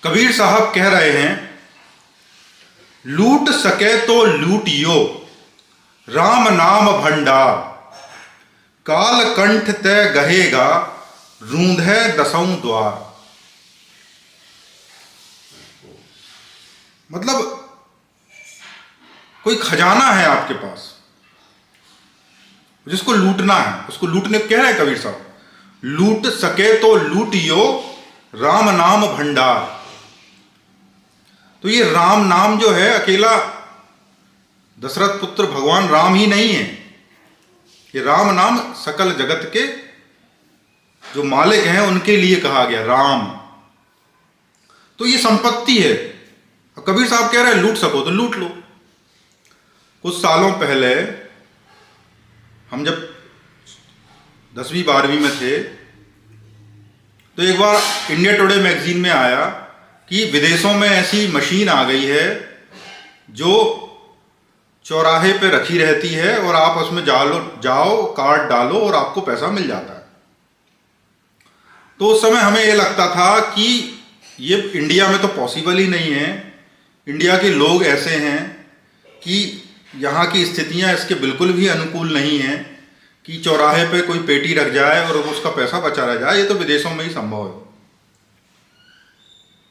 कबीर साहब कह रहे हैं, लूट सके तो लूटियो राम नाम भंडार, काल कंठ तय गहेगा रूंधे दसों द्वार। मतलब कोई खजाना है आपके पास जिसको लूटना है, उसको लूटने कह रहे हैं कबीर साहब, लूट सके तो लूटियो राम नाम भंडार। तो ये राम नाम जो है अकेला दशरथ पुत्र भगवान राम ही नहीं है, ये राम नाम सकल जगत के जो मालिक हैं उनके लिए कहा गया राम। तो ये संपत्ति है। कबीर साहब कह रहे हैं लूट सको तो लूट लो। कुछ सालों पहले हम जब 10वीं 12वीं में थे तो एक बार इंडिया टुडे मैगजीन में आया कि विदेशों में ऐसी मशीन आ गई है जो चौराहे पे रखी रहती है और आप उसमें जाओ कार्ड डालो और आपको पैसा मिल जाता है। तो उस समय हमें ये लगता था कि ये इंडिया में तो पॉसिबल ही नहीं है, इंडिया के लोग ऐसे हैं कि यहाँ की स्थितियाँ इसके बिल्कुल भी अनुकूल नहीं हैं कि चौराहे पे कोई पेटी रख जाए और उसका पैसा बचा रह जाए, ये तो विदेशों में ही संभव है।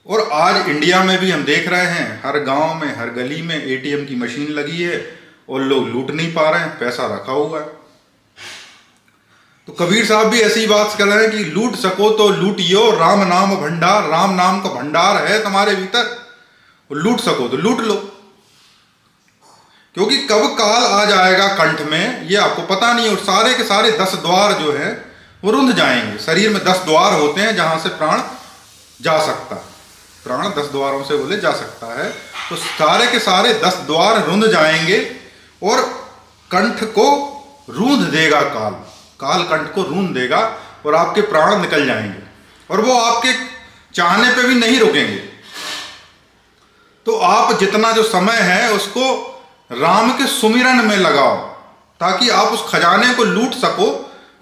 और आज इंडिया में भी हम देख रहे हैं हर गांव में हर गली में एटीएम की मशीन लगी है और लोग लूट नहीं पा रहे हैं, पैसा रखा हुआ है। तो कबीर साहब भी ऐसी बात कर रहे हैं कि लूट सको तो लूटियो राम नाम भंडार, राम नाम का भंडार है तुम्हारे भीतर, और लूट सको तो लूट लो, क्योंकि कब काल आ जाएगा कंठ में ये आपको पता नहीं। और सारे के सारे 10 द्वार जो है वो रुंध जाएंगे। शरीर में 10 द्वार होते हैं जहां से प्राण जा सकता है, प्राण 10 द्वारों से बोले जा सकता है। तो सारे के सारे 10 द्वार रुंध जाएंगे और कंठ को रूंध देगा काल, काल कंठ को रूंध देगा और आपके प्राण निकल जाएंगे और वो आपके चाहने पे भी नहीं रुकेंगे। तो आप जितना जो समय है उसको राम के सुमिरन में लगाओ ताकि आप उस खजाने को लूट सको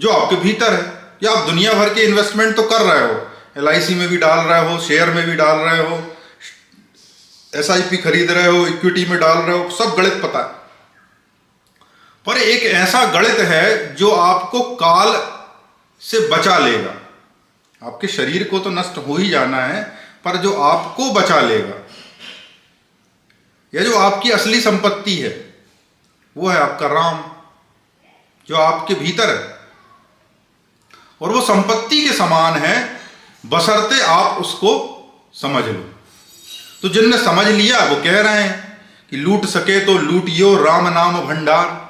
जो आपके भीतर है। या आप दुनिया भर के इन्वेस्टमेंट तो कर रहे हो, LIC में भी डाल रहे हो, शेयर में भी डाल रहे हो, SIP खरीद रहे हो, इक्विटी में डाल रहे हो, सब गणित पता है। पर एक ऐसा गणित है जो आपको काल से बचा लेगा। आपके शरीर को तो नष्ट हो ही जाना है, पर जो आपको बचा लेगा या जो आपकी असली संपत्ति है वो है आपका राम, जो आपके भीतर है। और वो संपत्ति के समान है बशर्ते आप उसको समझ लो। तो जिनने समझ लिया वो कह रहे हैं कि लूट सके तो लूटियो राम नाम भंडार।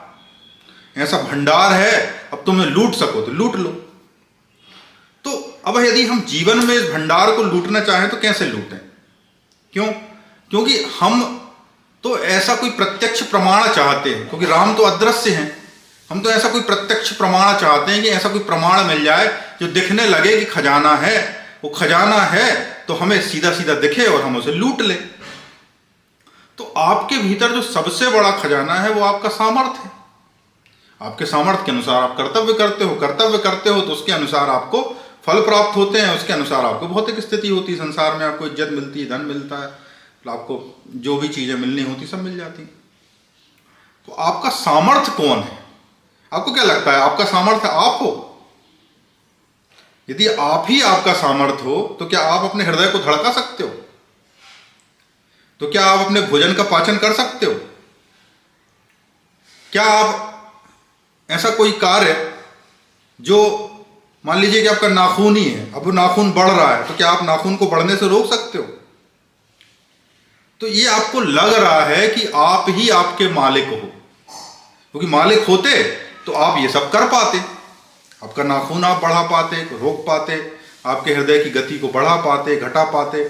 ऐसा भंडार है, अब तुम्हें लूट सको तो लूट लो। तो अब यदि हम जीवन में इस भंडार को लूटना चाहें तो कैसे लूटें? क्यों? क्योंकि हम तो ऐसा कोई प्रत्यक्ष प्रमाण चाहते हैं, क्योंकि राम तो अदृश्य हैं। हम तो ऐसा कोई प्रत्यक्ष प्रमाण चाहते हैं कि ऐसा कोई प्रमाण मिल जाए जो दिखने लगे कि खजाना है, वो खजाना है तो हमें सीधा सीधा दिखे और हम उसे लूट लें। तो आपके भीतर जो सबसे बड़ा खजाना है वो आपका सामर्थ्य है। आपके सामर्थ्य के अनुसार आप कर्तव्य करते हो तो उसके अनुसार आपको फल प्राप्त होते हैं, उसके अनुसार आपको भौतिक स्थिति होती है, संसार में आपको इज्जत मिलती है, धन मिलता है, आपको जो भी चीजें मिलनी होती सब मिल जाती। तो आपका सामर्थ्य कौन है? आपको क्या लगता है आपका सामर्थ्य आप हो? यदि आप ही आपका सामर्थ्य हो तो क्या आप अपने हृदय को धड़का सकते हो? तो क्या आप अपने भोजन का पाचन कर सकते हो? क्या आप ऐसा कोई कार्य जो मान लीजिए कि आपका नाखून ही है, अब वो नाखून बढ़ रहा है, तो क्या आप नाखून को बढ़ने से रोक सकते हो? तो ये आपको लग रहा है कि आप ही आपके मालिक हो, क्योंकि मालिक होते तो आप ये सब कर पाते। आपका नाखून आप बढ़ा पाते, रोक पाते, आपके हृदय की गति को बढ़ा पाते, घटा पाते,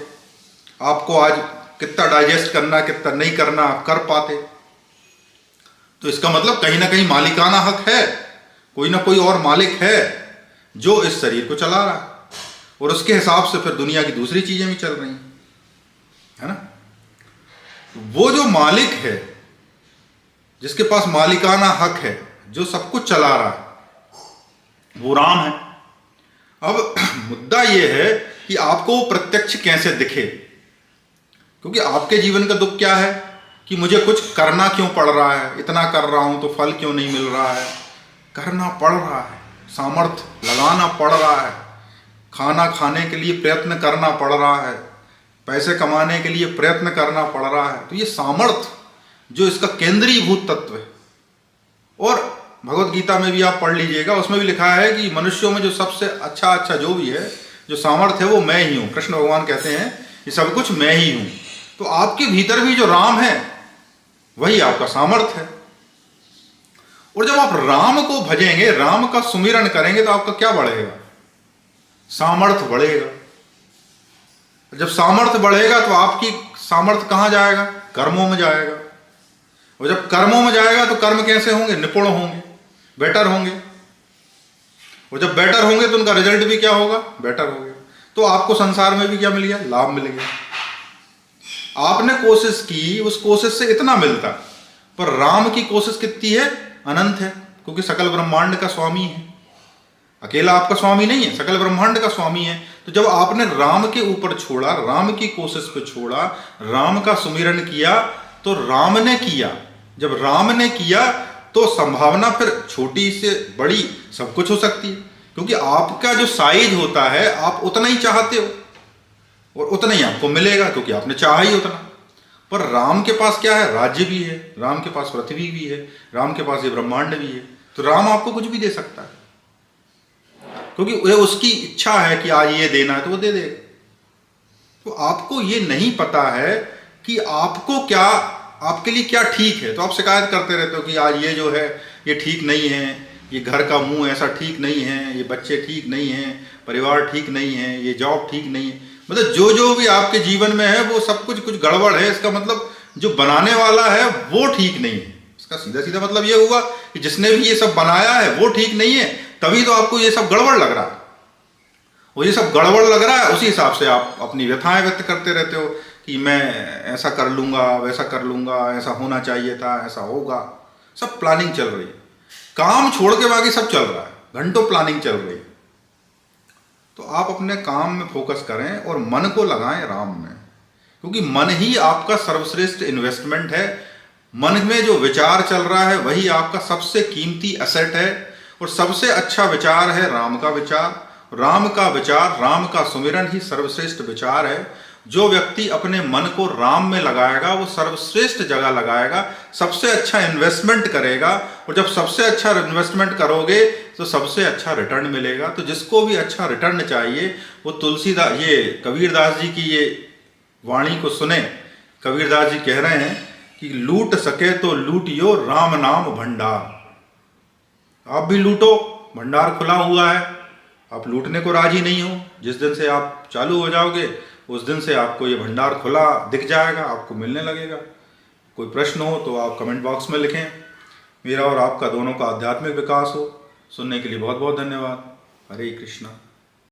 आपको आज कितना डाइजेस्ट करना कितना नहीं करना आप कर पाते। तो इसका मतलब कहीं ना कहीं मालिकाना हक है, कोई ना कोई और मालिक है जो इस शरीर को चला रहा है और उसके हिसाब से फिर दुनिया की दूसरी चीजें भी चल रही है ना। वो जो मालिक है, जिसके पास मालिकाना हक है, जो सब कुछ चला रहा है, वो राम है। अब मुद्दा यह है कि आपको प्रत्यक्ष कैसे दिखे। क्योंकि आपके जीवन का दुख क्या है कि मुझे कुछ करना क्यों पड़ रहा है, इतना कर रहा हूं तो फल क्यों नहीं मिल रहा है। करना पड़ रहा है, सामर्थ्य लगाना पड़ रहा है, खाना खाने के लिए प्रयत्न करना पड़ रहा है, पैसे कमाने के लिए प्रयत्न करना पड़ रहा है। तो ये सामर्थ्य जो इसका केंद्रीभूत तत्व है। और भगवत गीता में भी आप पढ़ लीजिएगा, उसमें भी लिखा है कि मनुष्यों में जो सबसे अच्छा जो भी है, जो सामर्थ्य है, वो मैं ही हूँ। कृष्ण भगवान कहते हैं ये सब कुछ मैं ही हूँ। तो आपके भीतर भी जो राम है वही आपका सामर्थ्य है। और जब आप राम को भजेंगे, राम का सुमिरन करेंगे, तो आपका क्या बढ़ेगा? सामर्थ्य बढ़ेगा। जब सामर्थ्य बढ़ेगा तो आपकी सामर्थ्य कहां जाएगा? कर्मों में जाएगा। और जब कर्मों में जाएगा तो कर्म कैसे होंगे? निपुण होंगे, बेटर होंगे। और जब बेटर होंगे तो उनका रिजल्ट भी क्या होगा? बेटर हो गया। तो आपको संसार में भी क्या मिल गया? लाभ मिल गया। आपने कोशिश की, उस कोशिश से इतना मिलता, पर राम की कोशिश कितनी है? अनंत है, क्योंकि सकल ब्रह्मांड का स्वामी है। अकेला आपका स्वामी नहीं है, सकल ब्रह्मांड का स्वामी है। तो जब आपने राम के ऊपर छोड़ा, राम की कोशिश पे छोड़ा, राम का सुमिरन किया, तो राम ने किया। जब राम ने किया तो संभावना फिर छोटी से बड़ी सब कुछ हो सकती है, क्योंकि आपका जो साइज होता है आप उतना ही चाहते हो और उतना ही आपको मिलेगा, क्योंकि आपने चाहा ही उतना। पर राम के पास क्या है? राज्य भी है, राम के पास पृथ्वी भी है, राम के पास ये ब्रह्मांड भी है। तो राम आपको कुछ भी दे सकता है, क्योंकि वह उसकी इच्छा है कि आज ये देना है तो वो दे देगा। तो आपको ये नहीं पता है कि आपको क्या, आपके लिए क्या ठीक है। तो आप शिकायत करते रहते हो कि आज ये जो है ये ठीक नहीं है, ये घर का मुंह ऐसा ठीक नहीं है, ये बच्चे ठीक नहीं हैं, परिवार ठीक नहीं है, ये जॉब ठीक नहीं है। मतलब जो भी आपके जीवन में है वो सब कुछ गड़बड़ है। इसका मतलब जो बनाने वाला है वो ठीक नहीं है। इसका सीधा सीधा मतलब ये हुआ कि जिसने भी ये सब बनाया है वो ठीक नहीं है, तभी तो आपको ये सब गड़बड़ लग रहा है। और ये सब गड़बड़ लग रहा है, उसी हिसाब से आप अपनी व्यथाएं व्यक्त करते रहते हो कि मैं ऐसा कर लूंगा, वैसा कर लूंगा, ऐसा होना चाहिए था, ऐसा होगा। सब प्लानिंग चल रही है, काम छोड़ के बाकी सब चल रहा है, घंटों प्लानिंग चल रही है। तो आप अपने काम में फोकस करें और मन को लगाएं राम में, क्योंकि मन ही आपका सर्वश्रेष्ठ इन्वेस्टमेंट है। मन में जो विचार चल रहा है वही आपका सबसे कीमती एसेट है। और सबसे अच्छा विचार है राम का विचार। राम का विचार, राम का सुमिरन ही सर्वश्रेष्ठ विचार है। जो व्यक्ति अपने मन को राम में लगाएगा वो सर्वश्रेष्ठ जगह लगाएगा, सबसे अच्छा इन्वेस्टमेंट करेगा। और जब सबसे अच्छा इन्वेस्टमेंट करोगे तो सबसे अच्छा रिटर्न मिलेगा। तो जिसको भी अच्छा रिटर्न चाहिए वो तुलसीदास, ये कबीरदास जी की ये वाणी को सुने। कबीरदास जी कह रहे हैं कि लूट सके तो लूटियो राम नाम भंडार। आप भी लूटो, भंडार खुला हुआ है। आप लूटने को राजी नहीं हो, जिस दिन से आप चालू हो जाओगे उस दिन से आपको ये भंडार खुला दिख जाएगा, आपको मिलने लगेगा। कोई प्रश्न हो तो आप कमेंट बॉक्स में लिखें। मेरा और आपका दोनों का आध्यात्मिक विकास हो। सुनने के लिए बहुत बहुत धन्यवाद। हरे कृष्णा।